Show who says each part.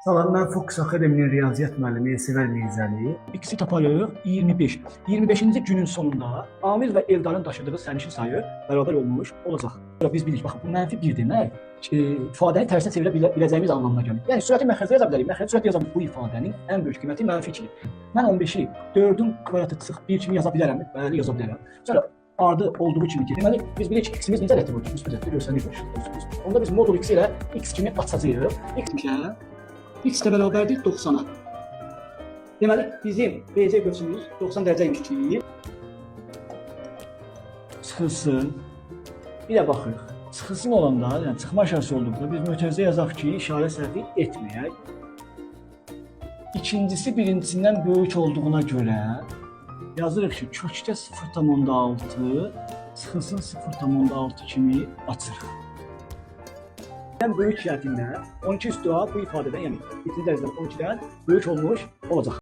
Speaker 1: Salam, mən Fokus Akademinin riyaziyyat müəllimi Elsəvər Mirzəli.
Speaker 2: İkisi tapayıq 25. 25-ci günün sonunda Amir və Eldarın daşıdığı sərnişin sayı bərabər olmuş olacaq. Biz bilirik, baxın, bu mənfi bir demək ifadəni tərsinə çevirə biləcəyimiz anlamına gəlir. Yəni sürəti məxrəcə yaza bilərik. Məxrəc sürəti yazan bu ifadənin ən böyük qiyməti mənfi 2-dir. Mən 15-i 4-ün kvadratı çıxıq 1 kimi yaza bilərəm. Bəli, yaza bilərəm. Sonra ardı olduğu kimi ki, deməli biz bilirik ki, x-imiz necə əldə olacaq? Müsbət göstərir. Onda biz modul x ilə x kimi açacağıq. X də bərabərdir 90-a. Deməli, bizim BC qövsümüz 90 dərəcəymiş ki, çıxılsın. Bir də baxırıq. Çıxılsın olanda, yəni çıxma şərsi olduqda biz mötərizə yazaq ki, işarə səhvi etməyək. İkincisi birincisindən böyük olduğuna görə yazırıq ki, kökdə 0,6, çıxılsın 0,6 kimi açırıq. Ən böyük şərtində 12 üstü A bu ifadədən, yəni ikinci dərəcədən 12-dən böyük olmuş olacaq.